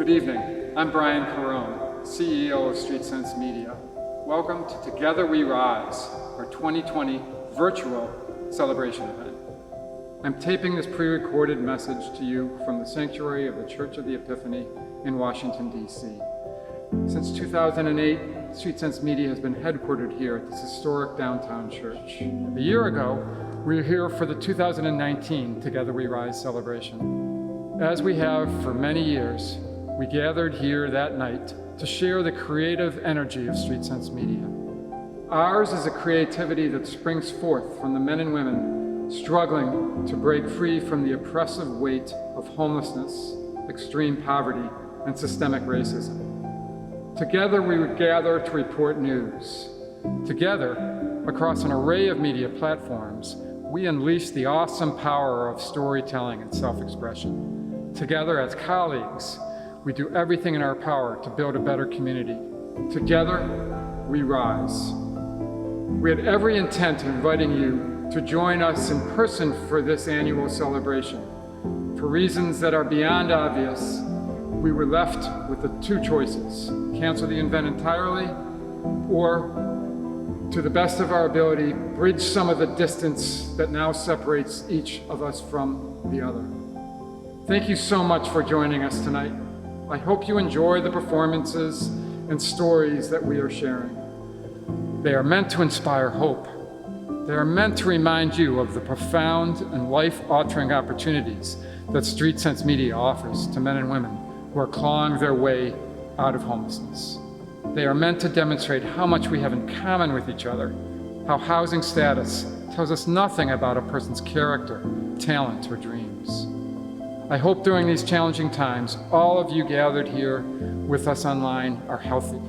Good evening. I'm Brian Carone, CEO of Street Sense Media. Welcome to Together We Rise, our 2020 virtual celebration event. I'm taping this pre-recorded message to you from the sanctuary of the Church of the Epiphany in Washington, D.C. Since 2008, Street Sense Media has been headquartered here at this historic downtown church. A year ago, we were here for the 2019 Together We Rise celebration. As we have for many years, we gathered here that night to share the creative energy of Street Sense Media. Ours is a creativity that springs forth from the men and women struggling to break free from the oppressive weight of homelessness, extreme poverty, and systemic racism. Together we would gather to report news. Together, across an array of media platforms, we unleash the awesome power of storytelling and self-expression. Together as colleagues, we do everything in our power to build a better community. Together, we rise. We had every intent of inviting you to join us in person for this annual celebration. For reasons that are beyond obvious, we were left with the two choices: cancel the event entirely, or, to the best of our ability, bridge some of the distance that now separates each of us from the other. Thank you so much for joining us tonight. I hope you enjoy the performances and stories that we are sharing. They are meant to inspire hope. They are meant to remind you of the profound and life-altering opportunities that Street Sense Media offers to men and women who are clawing their way out of homelessness. They are meant to demonstrate how much we have in common with each other, how housing status tells us nothing about a person's character, talent, or dreams. I hope during these challenging times, all of you gathered here with us online are healthy.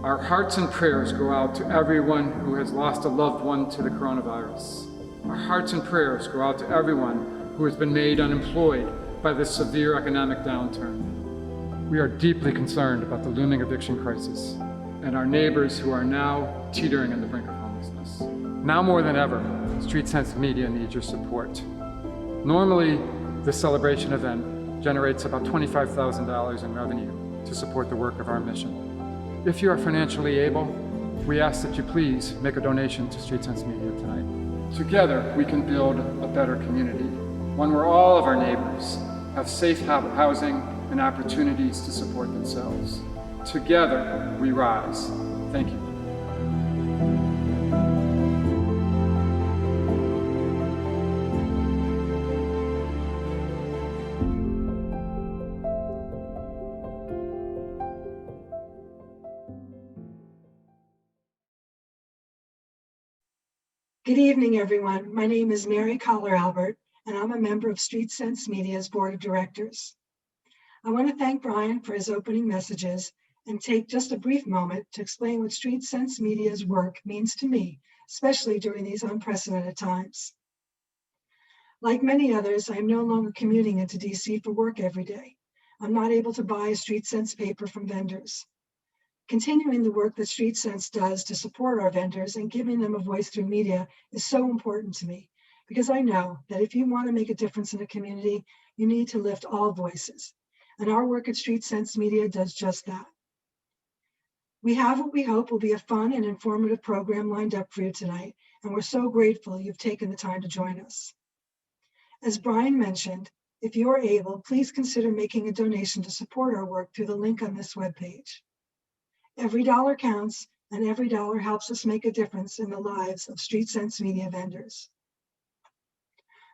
Our hearts and prayers go out to everyone who has lost a loved one to the coronavirus. Our hearts and prayers go out to everyone who has been made unemployed by this severe economic downturn. We are deeply concerned about the looming eviction crisis and our neighbors who are now teetering on the brink of homelessness. Now more than ever, Street Sense Media needs your support. Normally, this celebration event generates about $25,000 in revenue to support the work of our mission. If you are financially able, we ask that you please make a donation to Street Sense Media tonight. Together, we can build a better community, one where all of our neighbors have safe housing and opportunities to support themselves. Together, we rise. Thank you. Good evening, everyone. My name is Mary Collar-Albert, and I'm a member of Street Sense Media's Board of Directors. I want to thank Brian for his opening messages and take just a brief moment to explain what Street Sense Media's work means to me, especially during these unprecedented times. Like many others, I am no longer commuting into DC for work every day. I'm not able to buy a Street Sense paper from vendors. Continuing the work that Street Sense does to support our vendors and giving them a voice through media is so important to me, because I know that if you want to make a difference in a community, you need to lift all voices. And our work at Street Sense Media does just that. We have what we hope will be a fun and informative program lined up for you tonight, and we're so grateful you've taken the time to join us. As Brian mentioned, if you are able, please consider making a donation to support our work through the link on this webpage. Every dollar counts, and every dollar helps us make a difference in the lives of Street Sense Media vendors.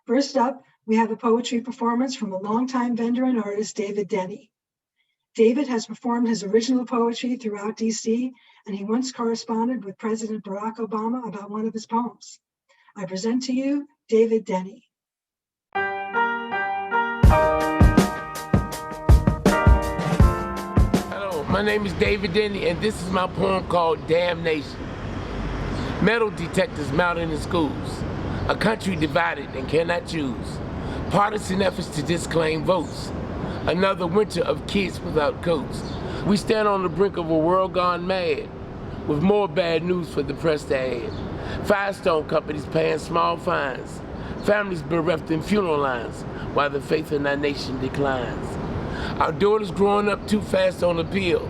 First up, we have a poetry performance from a longtime vendor and artist, David Denny. David has performed his original poetry throughout DC, and he once corresponded with President Barack Obama about one of his poems. I present to you, David Denny. My name is David Denny, and this is my poem called Damnation. Metal detectors mounted in schools, a country divided and cannot choose, partisan efforts to disclaim votes, another winter of kids without coats. We stand on the brink of a world gone mad, with more bad news for the press to add. Firestone companies paying small fines, families bereft in funeral lines, while the faith in our nation declines. Our daughter's growing up too fast on the pill.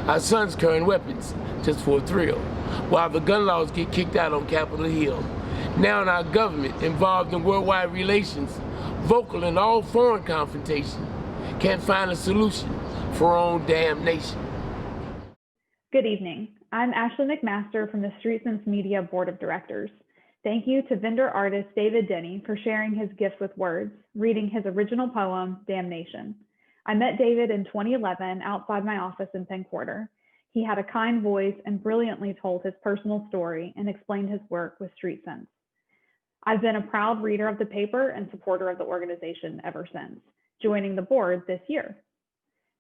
Our son's carrying weapons just for a thrill, while the gun laws get kicked out on Capitol Hill. Now in our government, involved in worldwide relations, vocal in all foreign confrontation, can't find a solution for our own damn nation. Good evening. I'm Ashley McMaster from the StreetSense Media Board of Directors. Thank you to vendor artist David Denny for sharing his gifts with words, reading his original poem, Damnation. I met David in 2011 outside my office in Penn Quarter. He had a kind voice and brilliantly told his personal story and explained his work with StreetSense. I've been a proud reader of the paper and supporter of the organization ever since, joining the board this year.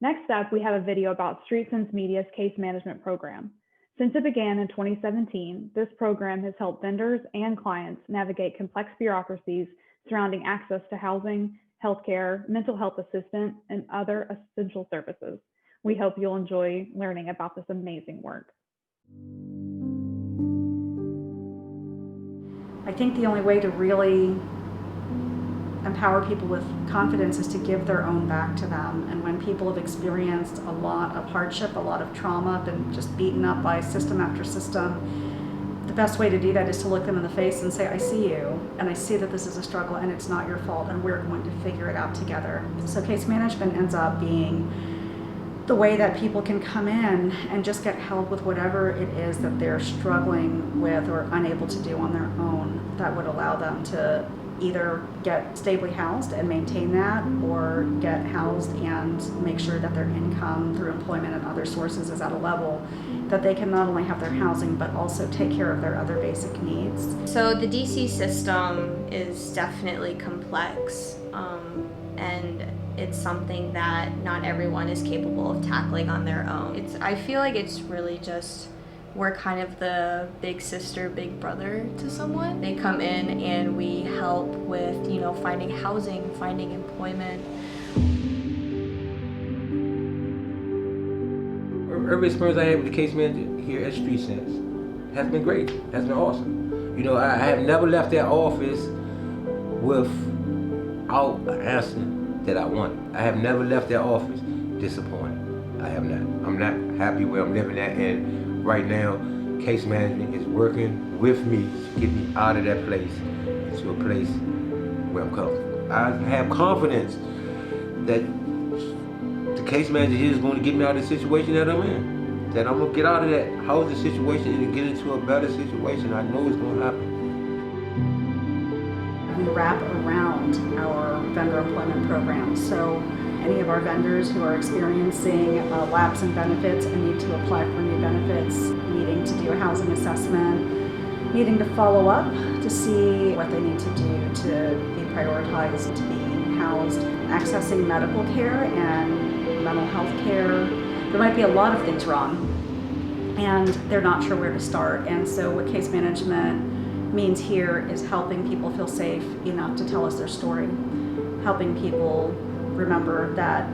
Next up, we have a video about StreetSense Media's case management program. Since it began in 2017, this program has helped vendors and clients navigate complex bureaucracies surrounding access to housing, healthcare, mental health assistance, and other essential services. We hope you'll enjoy learning about this amazing work. I think the only way to really empower people with confidence is to give their own back to them. And when people have experienced a lot of hardship, a lot of trauma, been just beaten up by system after system, the best way to do that is to look them in the face and say, I see you, and I see that this is a struggle and it's not your fault, and we're going to figure it out together. So case management ends up being the way that people can come in and just get help with whatever it is that they're struggling with or unable to do on their own, that would allow them to either get stably housed and maintain that, or get housed and make sure that their income through employment and other sources is at a level that they can not only have their housing but also take care of their other basic needs. So the DC system is definitely complex, and it's something that not everyone is capable of tackling on their own. I feel like it's really just, we're kind of the big sister, big brother to someone. They come in and we help with, finding housing, finding employment. Every experience I had with the case manager here at StreetSense has been great, has been awesome. I have never left that office without an answer that I wanted. I have never left that office disappointed. I have not. I'm not happy where I'm living at, and right now, case management is working with me to get me out of that place to a place where I'm comfortable. I have confidence that the case manager here is going to get me out of the situation that I'm in. That I'm going to get out of that housing situation and get into a better situation. I know it's going to happen. We wrap around our vendor employment program. So any of our vendors who are experiencing a lapse in benefits and need to apply for new benefits, needing to do a housing assessment, needing to follow up to see what they need to do to be prioritized to be housed, accessing medical care and mental health care. There might be a lot of things wrong and they're not sure where to start. And so what case management means here is helping people feel safe enough to tell us their story, helping people remember that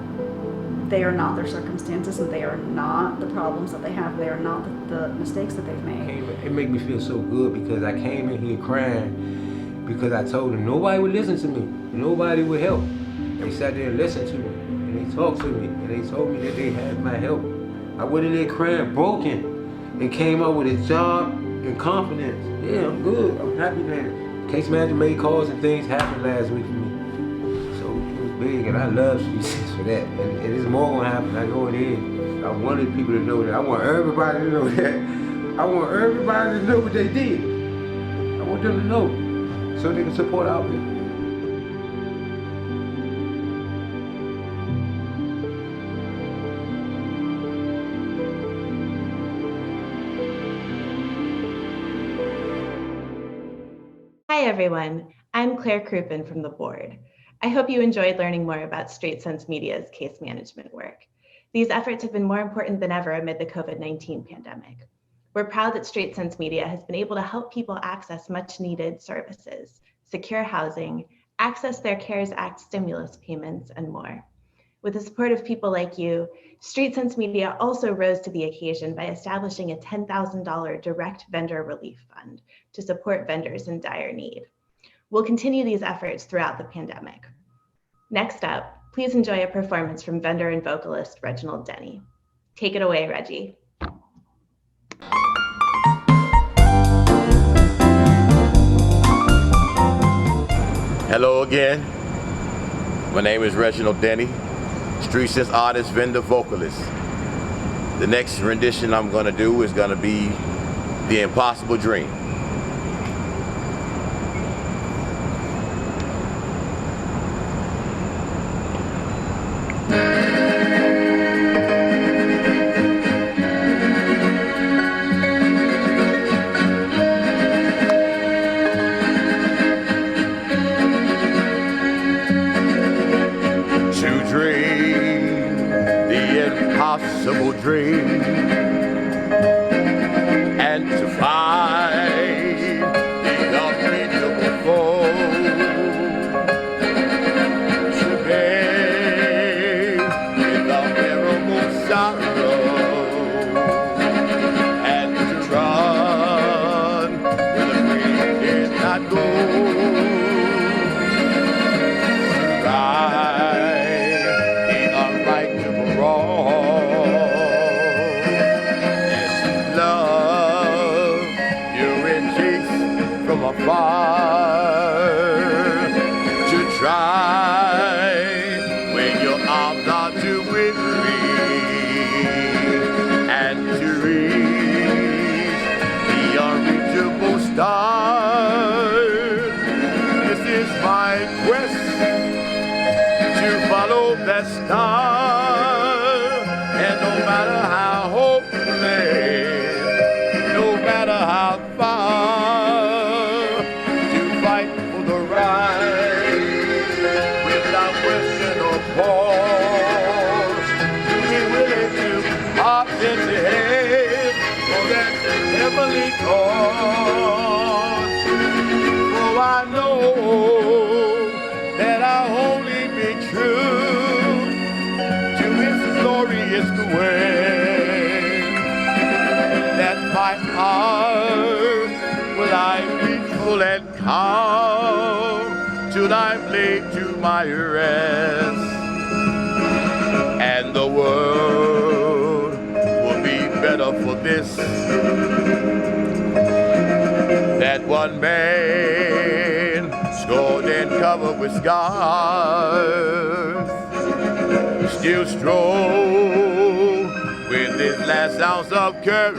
they are not their circumstances and they are not the problems that they have, they are not the mistakes that they've made. It made me feel so good because I came in here crying because I told them nobody would listen to me, nobody would help. They sat there and listened to me and they talked to me and they told me that they had my help. I went in there crying broken and came out with a job and confidence. Yeah, I'm good, I'm happy now. Case manager made calls and things happened last week for me. So it was big and I love StreetSense for that. And it's more gonna happen, I know it is. I wanted people to know that. I want everybody to know that. I want everybody to know what they did. I want them to know so they can support our people. Hi everyone, I'm Claire Crouppen from the board. I hope you enjoyed learning more about StreetSense Media's case management work. These efforts have been more important than ever amid the COVID-19 pandemic. We're proud that StreetSense Media has been able to help people access much needed services, secure housing, access their CARES Act stimulus payments, and more. With the support of people like you, StreetSense Media also rose to the occasion by establishing a $10,000 direct vendor relief fund to support vendors in dire need. We'll continue these efforts throughout the pandemic. Next up, Please enjoy a performance from vendor and vocalist Reginald Denny. Take it away, Reggie. Hello again. My name is Reginald Denny, Street Sense artist, vendor, vocalist. The next rendition I'm gonna do is gonna be The Impossible Dream. Impossible dream, and to find the unbeatable foe, to bear with unbearable sorrow, and to run where the dream did not go, to right the unrightable wrong. From afar, to try when your arms are too weary, and to reach the unreachable star. This is my quest to follow that star, and no matter how hopeless, no matter how far, heavenly cause. For I know that I'll only be true to His glorious way. That my heart will I be full and calm till I'm laid to my rest, and the world will be better for this. That one man, scored and covered with scars, still strove with his last ounce of courage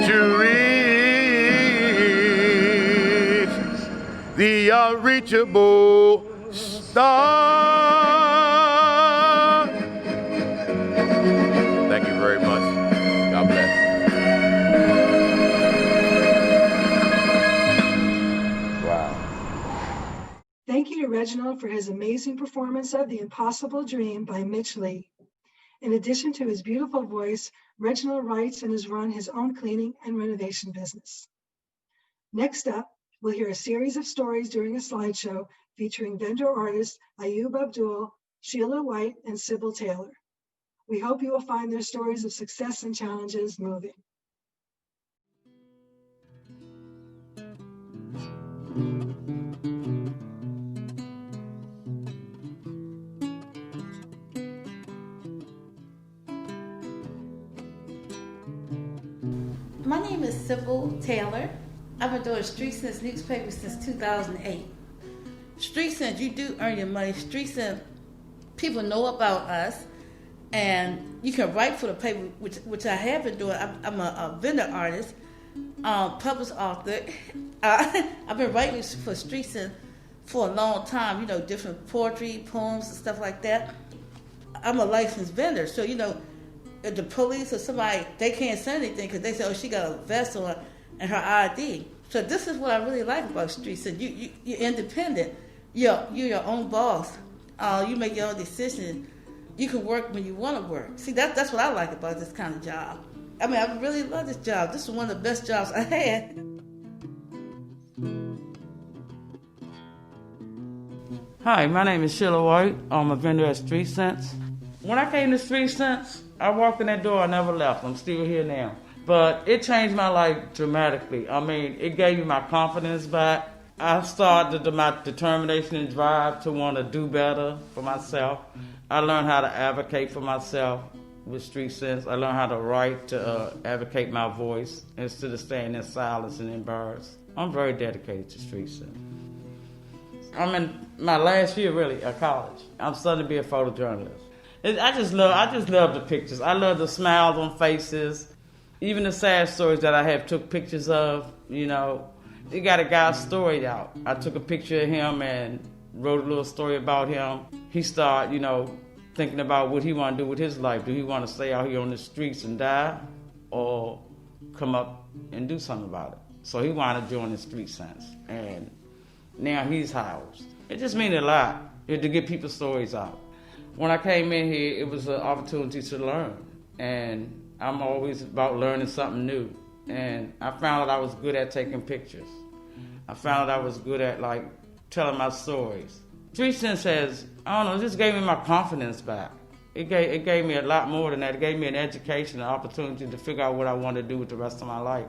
to reach the unreachable star. Thank you very much. God bless. Thank you to Reginald for his amazing performance of The Impossible Dream by Mitch Lee. In addition to his beautiful voice, Reginald writes and has run his own cleaning and renovation business. Next up, we'll hear a series of stories during a slideshow featuring vendor artists Ayub Abdul, Sheila White, and Sybil Taylor. We hope you will find their stories of success and challenges moving. My name is Sybil Taylor. I've been doing Street Sense newspaper since 2008. Street Sense, you do earn your money. Street Sense, people know about us, and you can write for the paper, which I have been doing. I'm a vendor artist, published author. I've been writing for Street Sense for a long time, you know, different poetry, poems, and stuff like that. I'm a licensed vendor, so, you know, if the police or somebody, they can't say anything because they say, oh, she got a vest on and her ID. So this is what I really like about Street Sense. You're independent. You're your own boss. You make your own decisions. You can work when you want to work. See, that's what I like about this kind of job. I mean, I really love this job. This is one of the best jobs I had. Hi, my name is Sheila White. I'm a vendor at Street Sense. When I came to Street Sense, I walked in that door, I never left. I'm still here now. But it changed my life dramatically. I mean, it gave me my confidence back. I started my determination and drive to want to do better for myself. I learned how to advocate for myself with Street Sense. I learned how to write to advocate my voice instead of staying in silence and embarrassed. I'm very dedicated to Street Sense. I'm in my last year, really, of college. I'm studying to be a photojournalist. I just love the pictures. I love the smiles on faces. Even the sad stories that I have took pictures of, you know. They got a guy's story out. I took a picture of him and wrote a little story about him. He started, you know, thinking about what he want to do with his life. Do he want to stay out here on the streets and die, or come up and do something about it? So he wanted to join the Street Sense, and now he's housed. It just means a lot to get people's stories out. When I came in here, it was an opportunity to learn, and I'm always about learning something new. And I found out I was good at taking pictures. I found out I was good at like telling my stories. Street Sense has, I don't know, it just gave me my confidence back. It gave me a lot more than that. It gave me an education, an opportunity to figure out what I want to do with the rest of my life.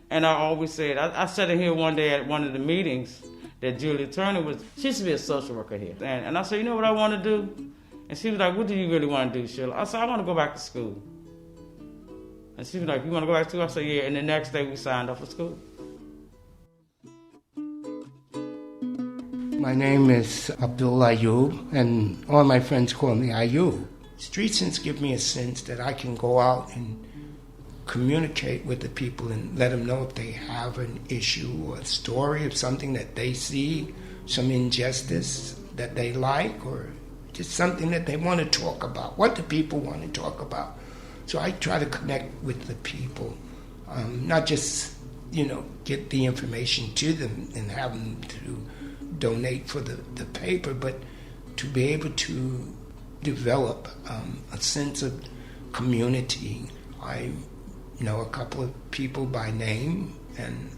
And I always said, I sat in here one day at one of the meetings that Julia Turner was, she used to be a social worker here. And I said, you know what I want to do? And she was like, what do you really want to do, Sheila? I said, I want to go back to school. And she was like, you want to go back to school? I said, yeah. And the next day we signed up for school. My name is Abdul Ayub, and all my friends call me Ayub. Street Sense give me a sense that I can go out and communicate with the people and let them know if they have an issue or a story of something that they see, some injustice that they like, or just something that they want to talk about. What do people want to talk about? So I try to connect with the people, not just, get the information to them and have them to donate for the paper, but to be able to develop a sense of community. I know a couple of people by name, and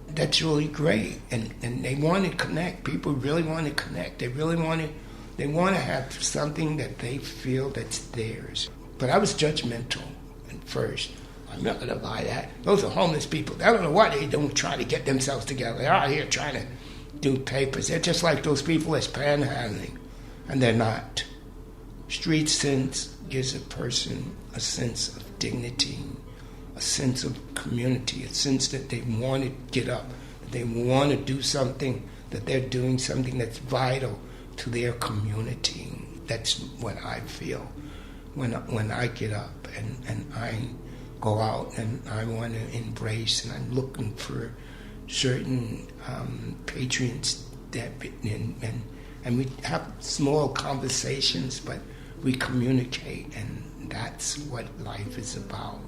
that's really great. And they want to connect. People really want to connect. They want to have something that they feel that's theirs. But I was judgmental at first. I'm not going to lie that. Those are homeless people. I don't know why they don't try to get themselves together. They're out here trying to do papers. They're just like those people that's panhandling, and they're not. Street Sense gives a person a sense of dignity, a sense of community, a sense that they want to get up, that they want to do something, that they're doing something that's vital to their community. That's what I feel when I get up and I go out and I want to embrace, and I'm looking for certain patrons that and we have small conversations, but we communicate, and that's what life is about.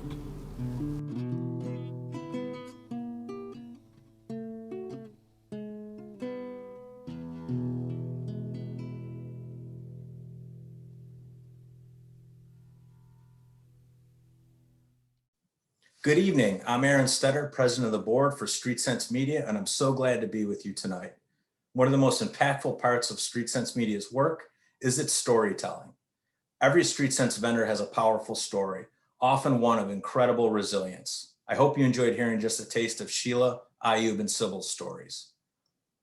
Good evening. I'm Aaron Stetter, president of the board for Street Sense Media, and I'm so glad to be with you tonight. One of the most impactful parts of Street Sense Media's work is its storytelling. Every Street Sense vendor has a powerful story, often one of incredible resilience. I hope you enjoyed hearing just a taste of Sheila, Ayub, and Sybil's stories.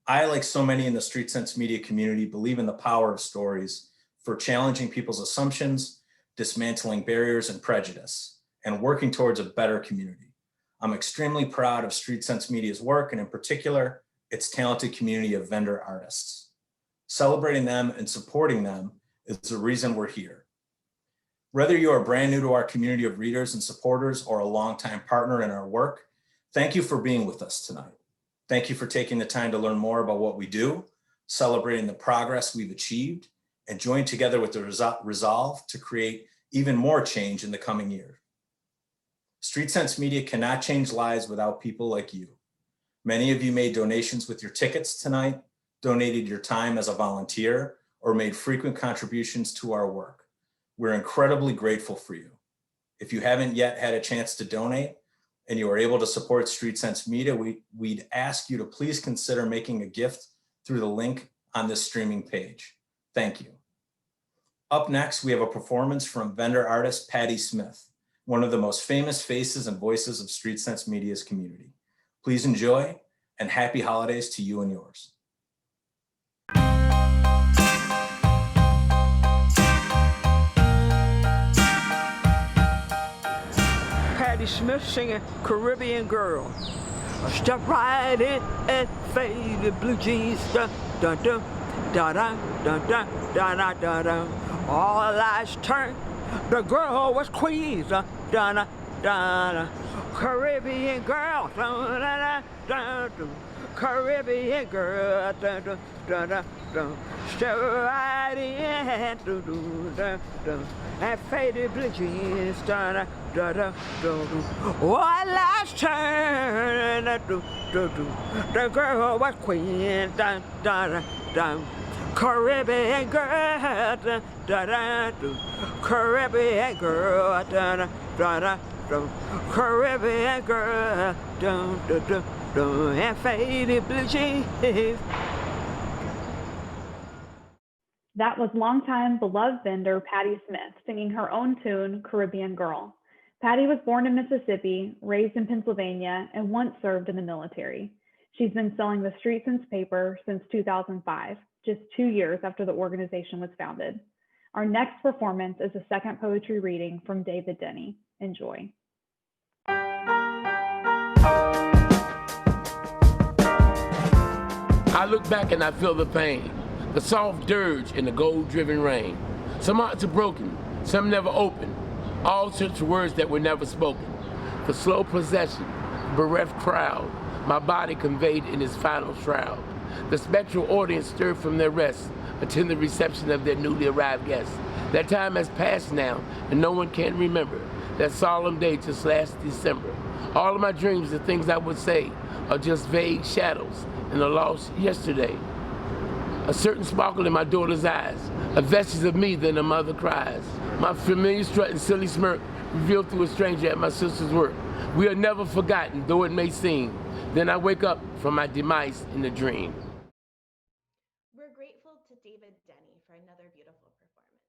I, like so many in the Street Sense Media community, believe in the power of stories for challenging people's assumptions, dismantling barriers and prejudice, and working towards a better community. I'm extremely proud of Street Sense Media's work, and in particular, its talented community of vendor artists. Celebrating them and supporting them is the reason we're here. Whether you are brand new to our community of readers and supporters or a longtime partner in our work, thank you for being with us tonight. Thank you for taking the time to learn more about what we do, celebrating the progress we've achieved, and join together with the resolve to create even more change in the coming year. Street Sense Media cannot change lives without people like you. Many of you made donations with your tickets tonight, donated your time as a volunteer, or made frequent contributions to our work. We're incredibly grateful for you. If you haven't yet had a chance to donate and you are able to support Street Sense Media, we'd ask you to please consider making a gift through the link on this streaming page. Thank you. Up next, we have a performance from vendor artist Patty Smith, one of the most famous faces and voices of Street Sense Media's community. Please enjoy, and happy holidays to you and yours. Patti Smith singing Caribbean Girl. Step right in and faded blue jeans. Da da da da da da da da da da. All eyes turned. The girl was Queen. Da da da da. Caribbean girl. Da da da da. Caribbean girl. Da da da da da. Step right in. Da da da. And faded blue jeans. Da da. Da, da, da, da. One last turn, do, do, do. The girl was Queen, da, da, da, da. Caribbean girl, da, da, da, da. Caribbean girl, da, da, da, da, da. Caribbean girl, da, da, da, da. And faded blue jeans. That was longtime beloved vendor Patti Smith singing her own tune, Caribbean Girl. Patti was born in Mississippi, raised in Pennsylvania, and once served in the military. She's been selling the Street Sense paper since 2005, just 2 years after the organization was founded. Our next performance is a second poetry reading from David Denny. Enjoy. I look back and I feel the pain, the soft dirge in the gold-driven rain. Some hearts are broken, some never open. All such words that were never spoken. The slow procession, bereft crowd, my body conveyed in its final shroud. The spectral audience stirred from their rest, attend the reception of their newly arrived guests. That time has passed now, and no one can remember that solemn day just last December. All of my dreams, the things I would say, are just vague shadows in a lost yesterday. A certain sparkle in my daughter's eyes, a vestige of me then a mother cries. My familiar strut and silly smirk revealed through a stranger at my sister's work. We are never forgotten, though it may seem. Then I wake up from my demise in a dream. We're grateful to David Denny for another beautiful performance.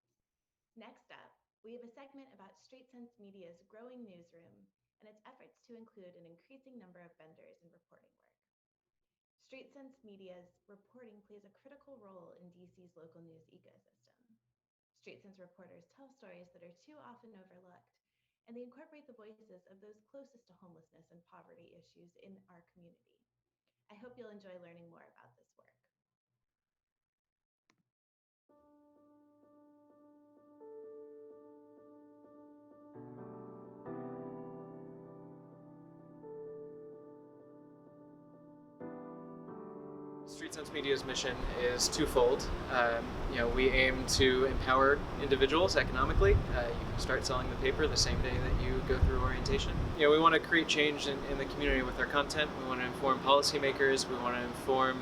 Next up, we have a segment about Street Sense Media's growing newsroom and its efforts to include an increasing number of vendors in reporting work. Street Sense Media's reporting plays a critical role in DC's local news ecosystem. Street Sense reporters tell stories that are too often overlooked, and they incorporate the voices of those closest to homelessness and poverty issues in our community. I hope you'll enjoy learning more about this work. Street Sense Media's mission is twofold. We aim to empower individuals economically. You can start selling the paper the same day that you go through orientation. We want to create change in the community with our content. We want to inform policymakers. We want to inform,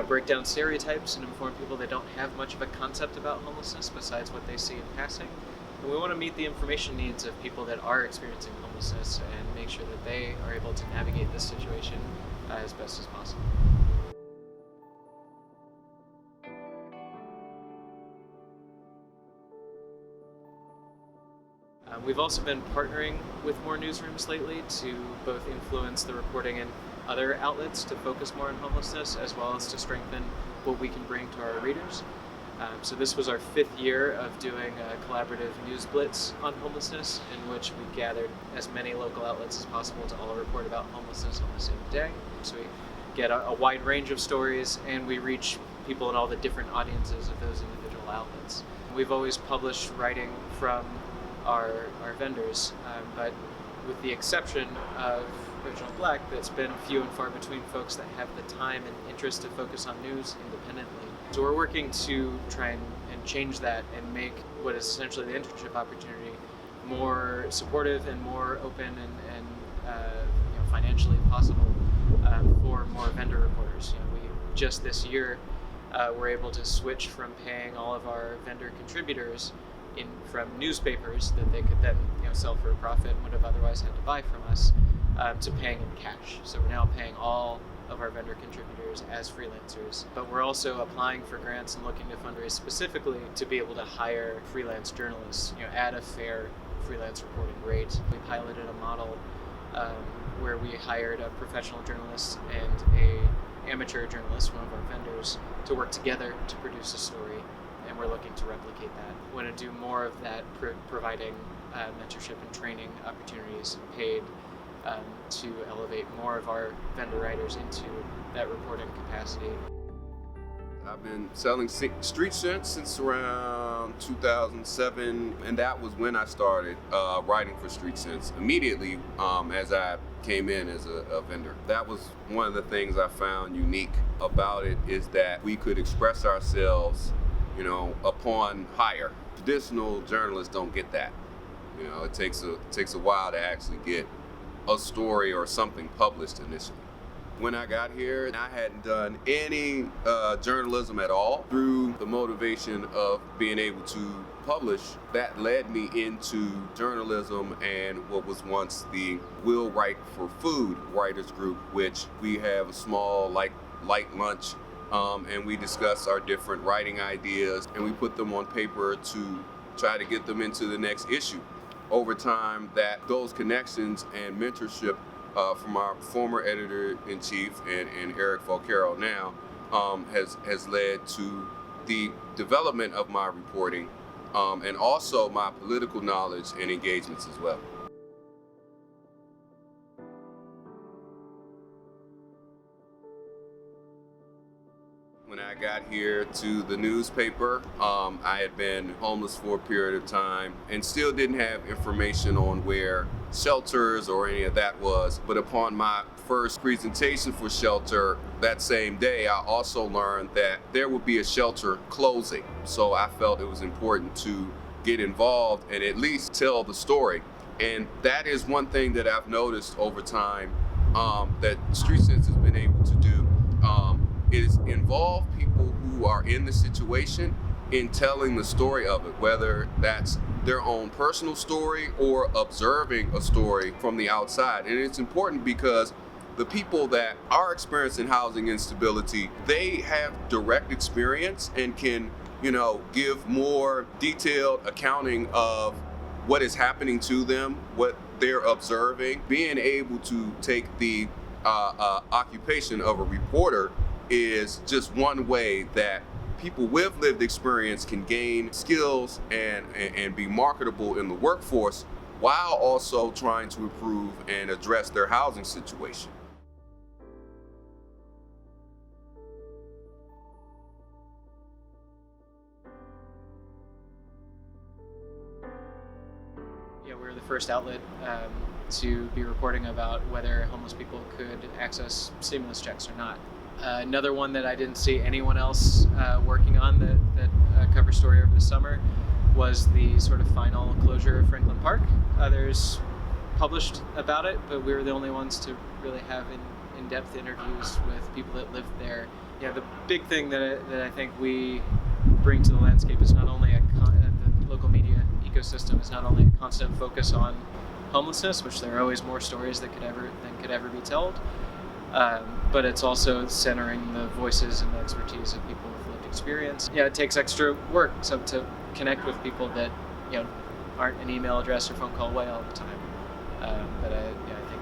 break down stereotypes and inform people that don't have much of a concept about homelessness besides what they see in passing. And we want to meet the information needs of people that are experiencing homelessness and make sure that they are able to navigate this situation as best as possible. We've also been partnering with more newsrooms lately to both influence the reporting in other outlets to focus more on homelessness, as well as to strengthen what we can bring to our readers. So this was our 5th year of doing a collaborative news blitz on homelessness, in which we gathered as many local outlets as possible to all report about homelessness on the same day. So we get a wide range of stories, and we reach people in all the different audiences of those individual outlets. We've always published writing from our vendors, but with the exception of Original Black, that's been few and far between folks that have the time and interest to focus on news independently. So we're working to try and change that and make what is essentially the internship opportunity more supportive and more open and financially possible for more vendor reporters. We just this year were able to switch from paying all of our vendor contributors from newspapers that they could then sell for a profit and would have otherwise had to buy from us, to paying in cash. So we're now paying all of our vendor contributors as freelancers, but we're also applying for grants and looking to fundraise specifically to be able to hire freelance journalists at a fair freelance reporting rate. We piloted a model where we hired a professional journalist and a amateur journalist, one of our vendors, to work together to produce a story, and we're looking to replicate that. We want to do more of that, providing mentorship and training opportunities paid to elevate more of our vendor writers into that reporting capacity. I've been selling Street Sense since around 2007, and that was when I started writing for Street Sense immediately as I came in as a vendor. That was one of the things I found unique about it, is that we could express ourselves, upon hire. Traditional journalists don't get that. It takes a while to actually get a story or something published initially. When I got here, I hadn't done any journalism at all. Through the motivation of being able to publish, that led me into journalism and what was once the Will Write for Food writers group, which we have a small light lunch, and we discuss our different writing ideas, and we put them on paper to try to get them into the next issue. Over time, those connections and mentorship from our former editor-in-chief and Eric Falcaro now has led to the development of my reporting and also my political knowledge and engagements as well. When I got here to the newspaper, I had been homeless for a period of time and still didn't have information on where shelters or any of that was. But upon my first presentation for shelter that same day, I also learned that there would be a shelter closing. So I felt it was important to get involved and at least tell the story. And that is one thing that I've noticed over time that Street Sense has been able to do. Is involve people who are in the situation in telling the story of it, whether that's their own personal story or observing a story from the outside. And it's important because the people that are experiencing housing instability, they have direct experience and can, give more detailed accounting of what is happening to them, what they're observing. Being able to take the occupation of a reporter is just one way that people with lived experience can gain skills and be marketable in the workforce while also trying to improve and address their housing situation. Yeah, we're the first outlet to be reporting about whether homeless people could access stimulus checks or not. Another one that I didn't see anyone else working on that cover story over the summer was the sort of final closure of Franklin Park. Others published about it, but we were the only ones to really have in-depth interviews with people that lived there. The big thing that I think we bring to the landscape is not only the local media ecosystem is not only a constant focus on homelessness, which there are always more stories that could ever be told, but it's also centering the voices and the expertise of people with lived experience. It takes extra work to connect with people that aren't an email address or phone call away all the time. But I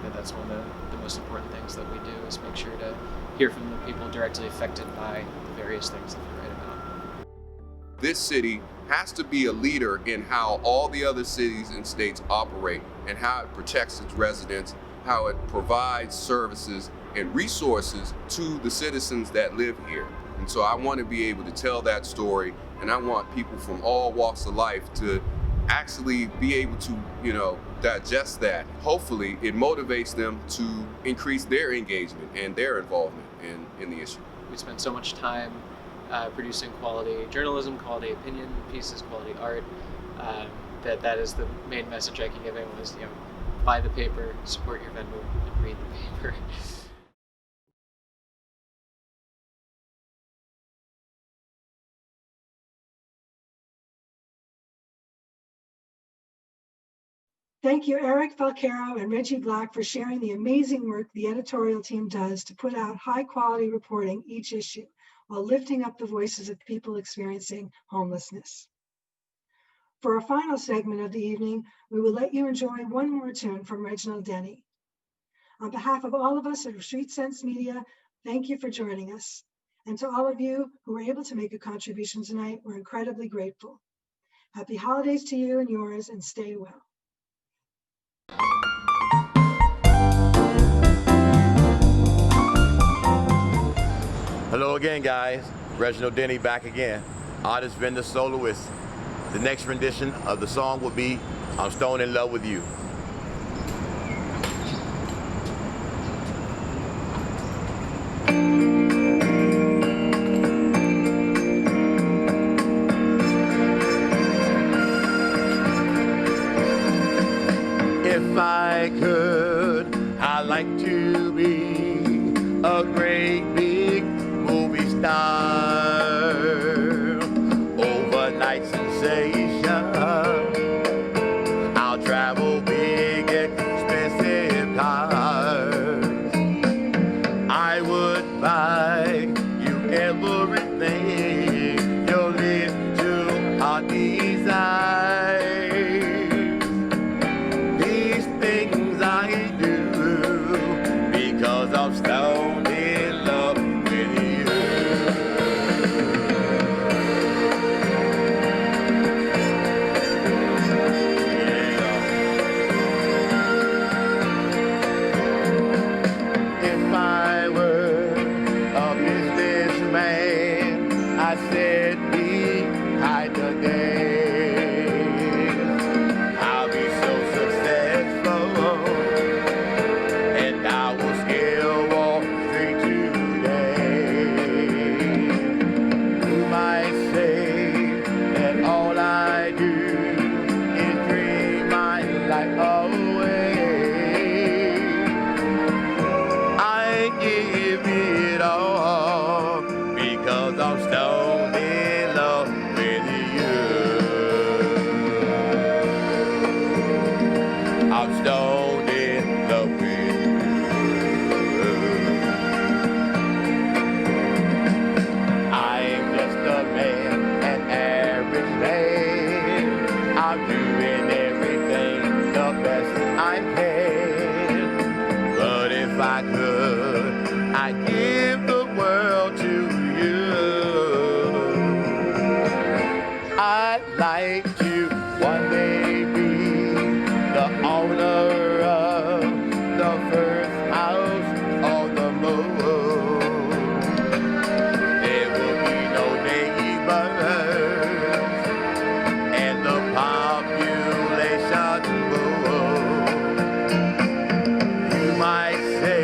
think that's one of the most important things that we do is make sure to hear from the people directly affected by the various things that we write about. This city has to be a leader in how all the other cities and states operate and how it protects its residents, how it provides services and resources to the citizens that live here. And so I want to be able to tell that story, and I want people from all walks of life to actually be able to, digest that. Hopefully it motivates them to increase their engagement and their involvement in the issue. We spend so much time producing quality journalism, quality opinion pieces, quality art, that is the main message I can give anyone is, buy the paper, support your vendor, and read the paper. Thank you, Eric Falcaro and Reggie Black, for sharing the amazing work the editorial team does to put out high-quality reporting each issue while lifting up the voices of people experiencing homelessness. For our final segment of the evening, we will let you enjoy one more tune from Reginald Denny. On behalf of all of us at Street Sense Media, thank you for joining us. And to all of you who were able to make a contribution tonight, we're incredibly grateful. Happy holidays to you and yours, and stay well. Hello again, guys. Reginald Denny back again. Artist, vendor, soloist. The next rendition of the song will be I'm Stone in Love with You. If I could, I'd like to be a great big movie star, overnight sensation. I'll travel big, expensive cars. I would buy you everything your little heart desires. These things I do because I'm stoned in love with you. If I were a businessman, I said behind the days, I'll be so successful, and I will scale Wall Street today. You might say that all I do is dream my life away. I give it all because I'm stoned in love with you. I'm stoned in love with you. I'm just a man, an average man. I'm doing everything the best I can. But if I could, I'd give the world to you. I'd like to one day be the owner of the first house on the moon. There will be no neighbors and the population moves. You might say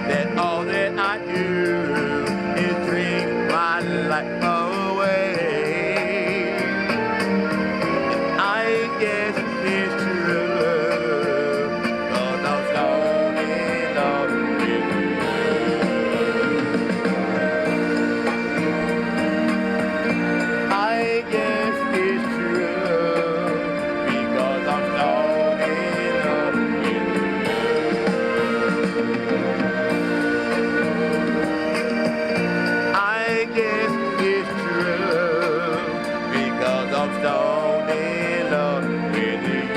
that all that I do is drink my life away. And I guess it's true, 'cause I'm stoned in love with you. I guess it's true, because I'm stoned in love with you. I guess it's true, because I'm stoned in love with you.